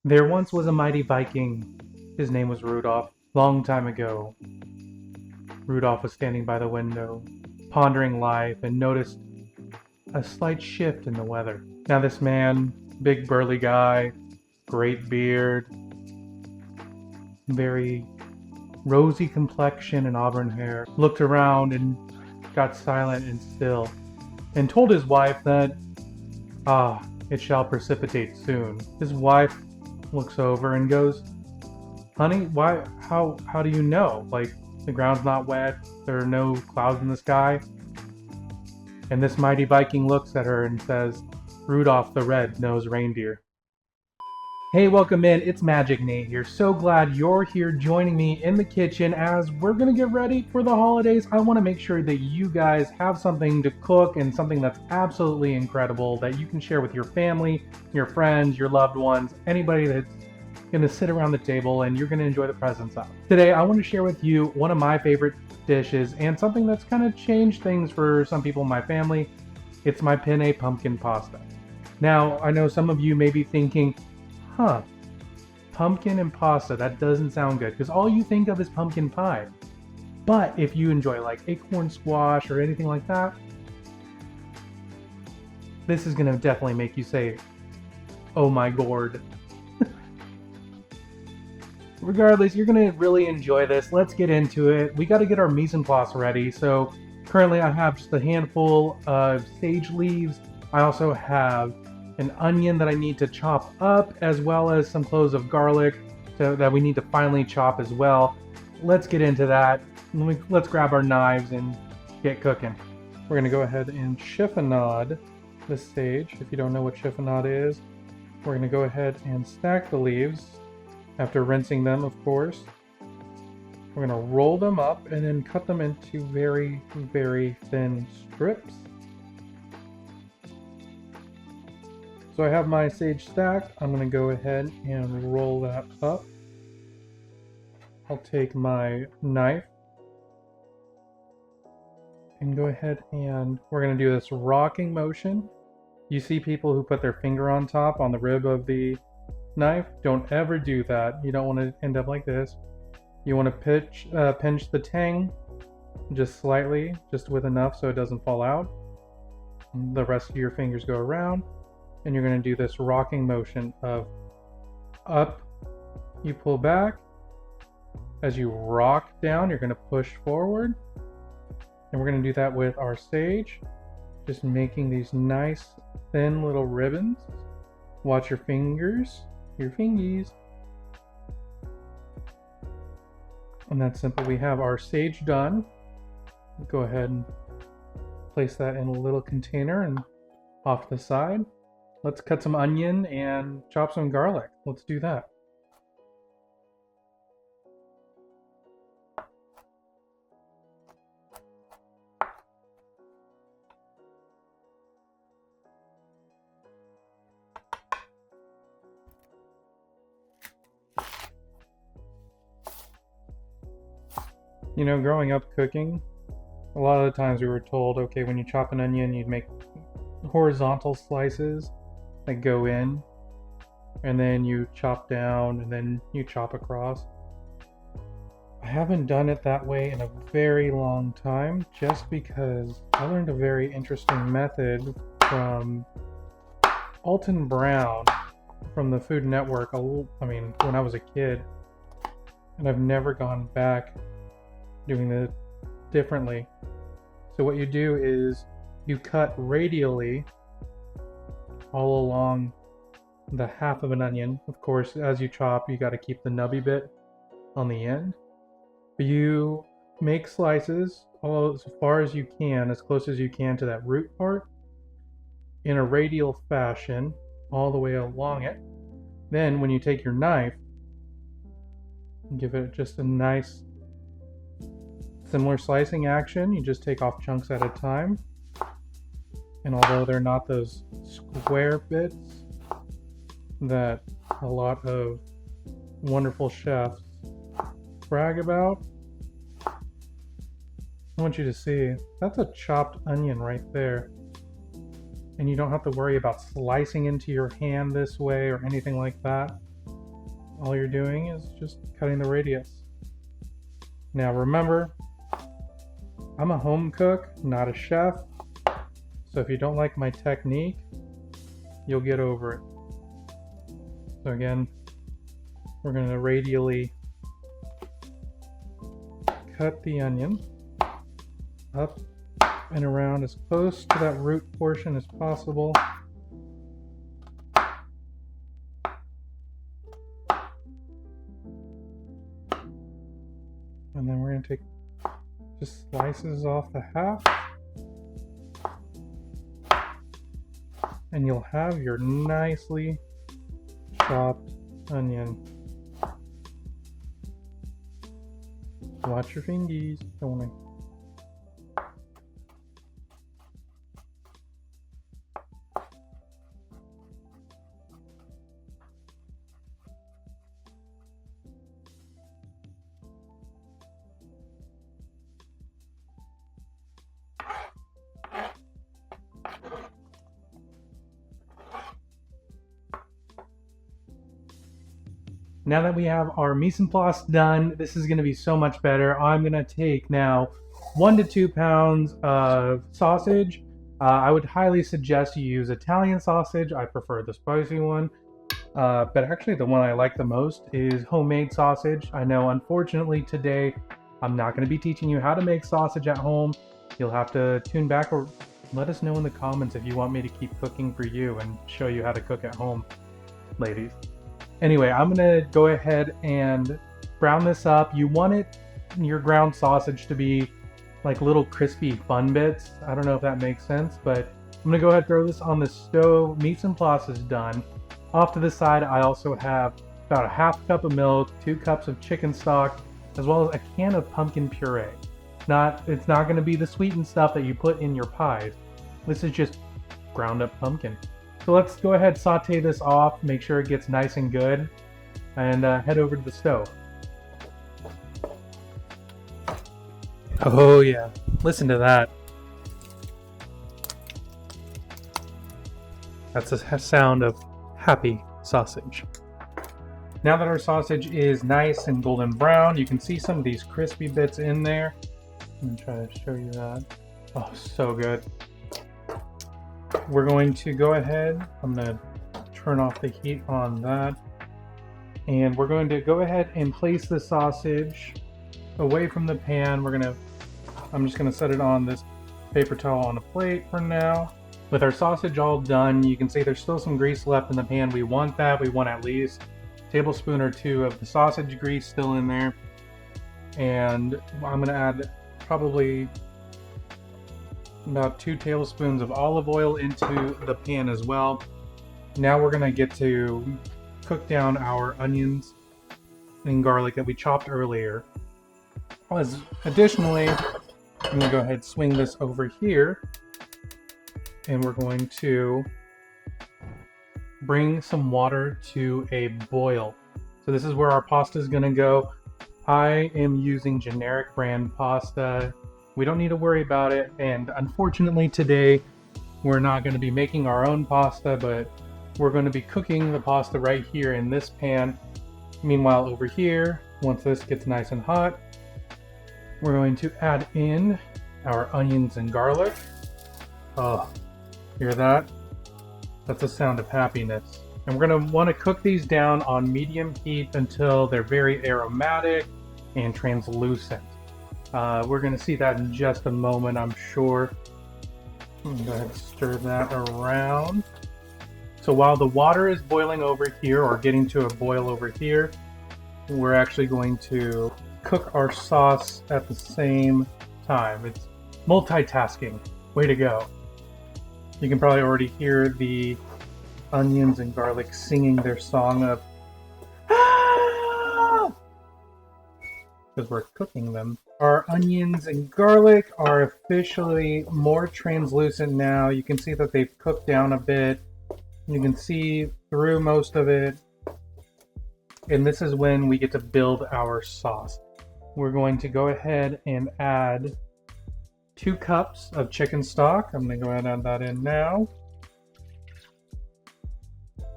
There once was a mighty Viking. His name was Rudolph. Long time ago, Rudolph was standing by the window, pondering life, and noticed a slight shift in the weather. Now, this man, big burly guy, great beard, very rosy complexion and auburn hair, looked around and got silent and still, and told his wife that, it shall precipitate soon. His wife looks over and goes, "Honey, why, how do you know? Like, the ground's not wet, there are no clouds in the sky?" And this mighty Viking looks at her and says, "Rudolph the Red-Nosed Reindeer." Hey, welcome in. It's Magic Nate here. So glad you're here joining me in the kitchen as we're going to get ready for the holidays. I want to make sure that you guys have something to cook and something that's absolutely incredible that you can share with your family, your friends, your loved ones, anybody that's going to sit around the table and you're going to enjoy the presents of. Today, I want to share with you one of my favorite dishes and something that's kind of changed things for some people in my family. It's my penne pumpkin pasta. Now, I know some of you may be thinking, pumpkin and pasta, that doesn't sound good because all you think of is pumpkin pie. But if you enjoy like acorn squash or anything like that, this is going to definitely make you say, "Oh my gourd." Regardless, you're going to really enjoy this. Let's get into it. We got to get our mise en place ready. So currently I have just a handful of sage leaves. I also have an onion that I need to chop up, as well as some cloves of garlic that we need to finely chop as well. Let's get into that. Let's grab our knives and get cooking. We're gonna go ahead and chiffonade the sage. If you don't know what chiffonade is, we're gonna go ahead and stack the leaves after rinsing them, of course. We're gonna roll them up and then cut them into very, very thin strips. So I have my sage stacked. I'm going to go ahead and roll that up. I'll take my knife and go ahead and we're going to do this rocking motion. You see people who put their finger on top on the rib of the knife. Don't ever do that. You don't want to end up like this. You want to pinch the tang just slightly, just with enough so it doesn't fall out. And the rest of your fingers go around. And you're going to do this rocking motion of up, you pull back. As you rock down, you're going to push forward. And we're going to do that with our sage, just making these nice thin little ribbons. Watch your fingers, your fingies. And that's simple. We have our sage done. Go ahead and place that in a little container and off to the side. Let's cut some onion and chop some garlic. Let's do that. You know, growing up cooking, a lot of the times we were told, okay, when you chop an onion, you'd make horizontal slices that go in, and then you chop down, and then you chop across. I haven't done it that way in a very long time, just because I learned a very interesting method from Alton Brown from the Food Network, when I was a kid, and I've never gone back doing it differently. So what you do is you cut radially all along the half of an onion. Of course, as you chop, you got to keep the nubby bit on the end. But you make slices all as far as you can, as close as you can to that root part, in a radial fashion, all the way along it. Then when you take your knife, give it just a nice similar slicing action. You just take off chunks at a time. And although they're not those square bits that a lot of wonderful chefs brag about, I want you to see that's a chopped onion right there. And you don't have to worry about slicing into your hand this way or anything like that. all you're doing is just cutting the radius. Now remember, I'm a home cook, not a chef, so if you don't like my technique, you'll get over it. So again, we're going to radially cut the onion up and around as close to that root portion as possible. And then we're going to take just slices off the half. And you'll have your nicely chopped onion. Watch your fingies, Tony. Now that we have our mise en place done, this is going to be so much better. I'm going to take now 1 to 2 pounds of sausage. I would highly suggest you use Italian sausage. I prefer the spicy one. But actually the one I like the most is homemade sausage. I know unfortunately today I'm not going to be teaching you how to make sausage at home. You'll have to tune back or let us know in the comments if you want me to keep cooking for you and show you how to cook at home, ladies. Anyway, I'm gonna go ahead and brown this up. You want your ground sausage to be like little crispy fun bits. I don't know if that makes sense, but I'm gonna go ahead and throw this on the stove. Mise en place is done. Off to the side, I also have about a half cup of milk, 2 cups of chicken stock, as well as a can of pumpkin puree. It's not gonna be the sweetened stuff that you put in your pies. This is just ground up pumpkin. So let's go ahead, saute this off, make sure it gets nice and good, and head over to the stove. Oh yeah, listen to that. That's the sound of happy sausage. Now that our sausage is nice and golden brown, you can see some of these crispy bits in there. I'm gonna try to show you that. Oh, so good. We're going to go ahead, I'm going to turn off the heat on that, and we're going to go ahead and place the sausage away from the pan. I'm just going to set it on this paper towel on a plate for now. With our sausage all done, you can see there's still some grease left in the pan. We want that. We want at least a tablespoon or 2 of the sausage grease still in there. And I'm going to add probably about 2 tablespoons of olive oil into the pan as well. Now we're going to get to cook down our onions and garlic that we chopped earlier. Additionally, I'm going to go ahead and swing this over here, and we're going to bring some water to a boil. So this is where our pasta is going to go. I am using generic brand pasta. We don't need to worry about it, and unfortunately today we're not going to be making our own pasta, but we're going to be cooking the pasta right here in this pan. Meanwhile, over here, once this gets nice and hot, we're going to add in our onions and garlic. Oh, hear that? That's the sound of happiness. And we're going to want to cook these down on medium heat until they're very aromatic and translucent. We're going to see that in just a moment, I'm sure. I'm going to go ahead and stir that around. So while the water is boiling over here, or getting to a boil over here, we're actually going to cook our sauce at the same time. It's multitasking. Way to go. You can probably already hear the onions and garlic singing their song of ah! Because we're cooking them. Our onions and garlic are officially more translucent now. You can see that they've cooked down a bit. You can see through most of it. And this is when we get to build our sauce. We're going to go ahead and add 2 cups of chicken stock. I'm going to go ahead and add that in now.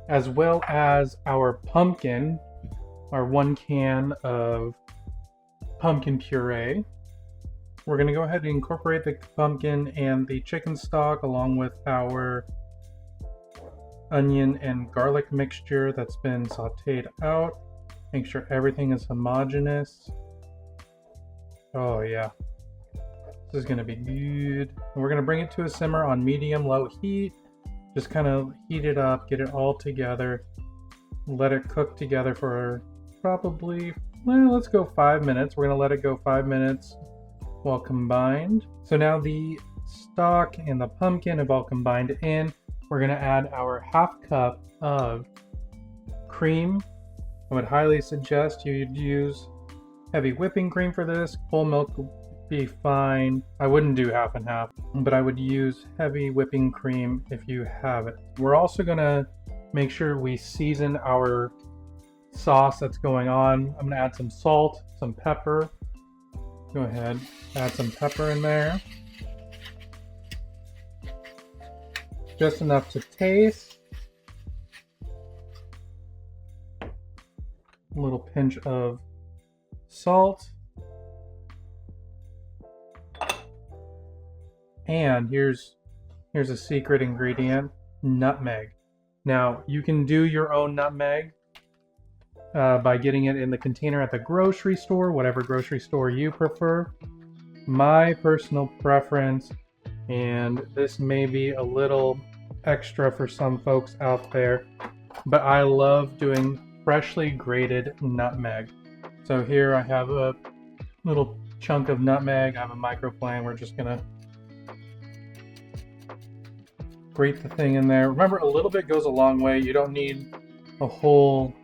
As well as our pumpkin. our 1 can of pumpkin puree. We're going to go ahead and incorporate the pumpkin and the chicken stock along with our onion and garlic mixture that's been sauteed out. Make sure everything is homogeneous. Oh yeah, this is going to be good. And we're going to bring it to a simmer on medium-low heat. Just kind of heat it up, get it all together. Let it cook together for probably, well, let's go 5 minutes. We're going to let it go 5 minutes while combined. So now the stock and the pumpkin have all combined in. We're going to add our 1/2 cup of cream. I would highly suggest you use heavy whipping cream for this. Whole milk would be fine. I wouldn't do 1/2 and 1/2, but I would use heavy whipping cream if you have it. We're also going to make sure we season our sauce that's going on. I'm going to add some salt, some pepper. Go ahead, add some pepper in there. Just enough to taste. A little pinch of salt. And here's a secret ingredient, nutmeg. Now, you can do your own nutmeg by getting it in the container at the grocery store, whatever grocery store you prefer. My personal preference, and this may be a little extra for some folks out there, but I love doing freshly grated nutmeg. So here I have a little chunk of nutmeg. I have a microplane. We're just gonna grate the thing in there. Remember, a little bit goes a long way. You don't need a whole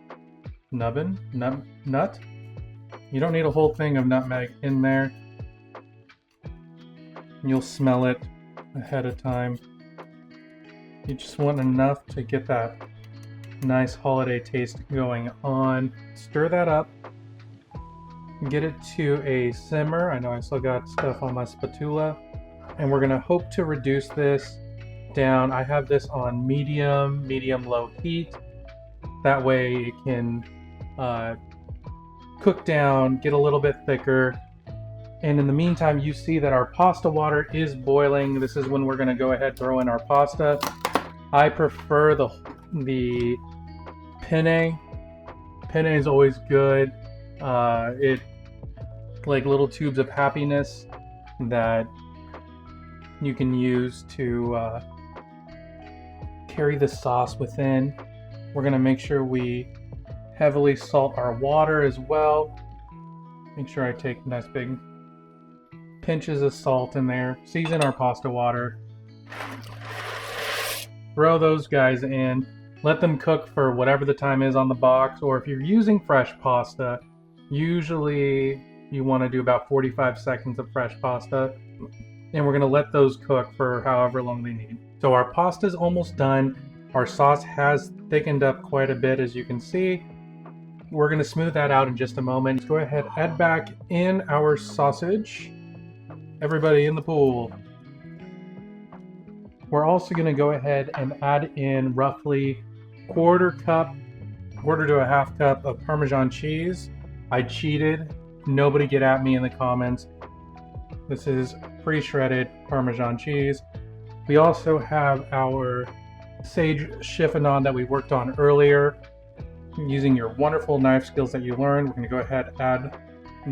nut. You don't need a whole thing of nutmeg in there. You'll smell it ahead of time. You just want enough to get that nice holiday taste going on. Stir that up. Get it to a simmer. I know I still got stuff on my spatula. And we're gonna hope to reduce this down. I have this on medium-low heat. That way it can cook down, get a little bit thicker. And in the meantime, you see that our pasta water is boiling. This is when we're gonna go ahead and throw in our pasta. I prefer the penne. Penne is always good. It like little tubes of happiness that you can use to carry the sauce within. We're gonna make sure we heavily salt our water as well. Make sure I take nice big pinches of salt in there. Season our pasta water. Throw those guys in. Let them cook for whatever the time is on the box, or if you're using fresh pasta, usually you want to do about 45 seconds of fresh pasta, and we're going to let those cook for however long they need. So our pasta is almost done. Our sauce has thickened up quite a bit, as you can see. We're going to smooth that out in just a moment. Let's go ahead, add back in our sausage. Everybody in the pool. We're also going to go ahead and add in roughly quarter to 1/2 cup of Parmesan cheese. I cheated. Nobody get at me in the comments. This is pre-shredded Parmesan cheese. We also have our sage chiffenade that we worked on earlier. Using your wonderful knife skills that you learned, we're going to go ahead and add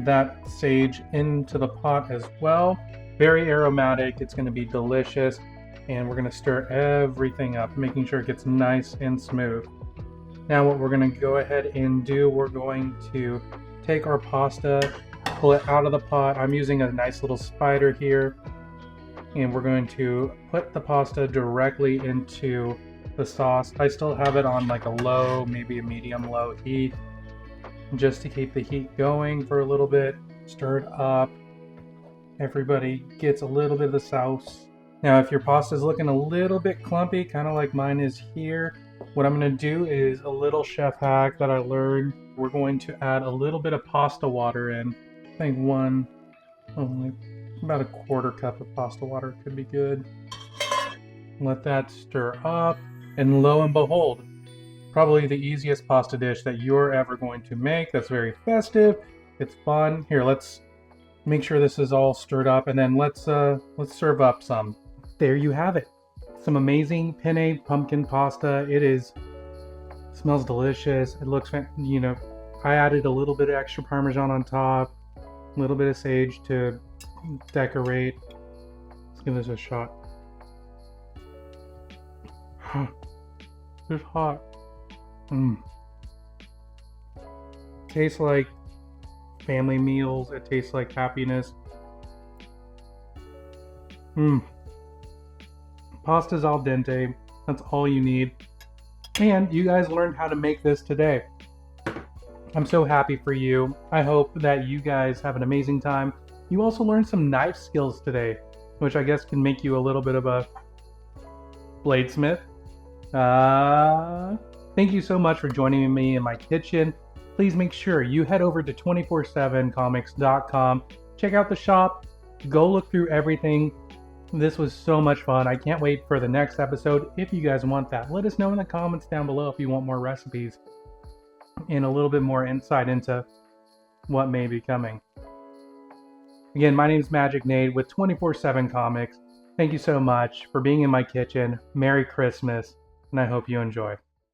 that sage into the pot as well. Very aromatic. It's going to be delicious. And we're going to stir everything up, making sure it gets nice and smooth. Now what we're going to go ahead and do, we're going to take our pasta, pull it out of the pot. I'm using a nice little spider here. And we're going to put the pasta directly into the sauce. I still have it on like a low, maybe a medium-low heat, just to keep the heat going for a little bit. Stir it up. Everybody gets a little bit of the sauce. Now, if your pasta is looking a little bit clumpy, kind of like mine is here, what I'm going to do is a little chef hack that I learned. We're going to add a little bit of pasta water in. I think about a quarter cup of pasta water could be good. Let that stir up, and lo and behold, Probably the easiest pasta dish that you're ever going to make. That's very festive. It's fun. Here, let's make sure this is all stirred up, and then let's serve up some. There you have it. Some amazing penne pumpkin pasta. Smells delicious. It looks, I added a little bit of extra Parmesan on top, a little bit of sage to decorate. Let's give this a shot. It's hot. Tastes like family meals. It tastes like happiness. Pasta's al dente. That's all you need. And you guys learned how to make this today. I'm so happy for you. I hope that you guys have an amazing time. You also learned some knife skills today, which I guess can make you a little bit of a bladesmith. Thank you so much for joining me in my kitchen. Please make sure you head over to 247comics.com. Check out the shop. Go look through everything. This was so much fun. I can't wait for the next episode. If you guys want that, let us know in the comments down below if you want more recipes and a little bit more insight into what may be coming. Again, my name is Magic Nate with 247 Comics. Thank you so much for being in my kitchen. Merry Christmas, and I hope you enjoy.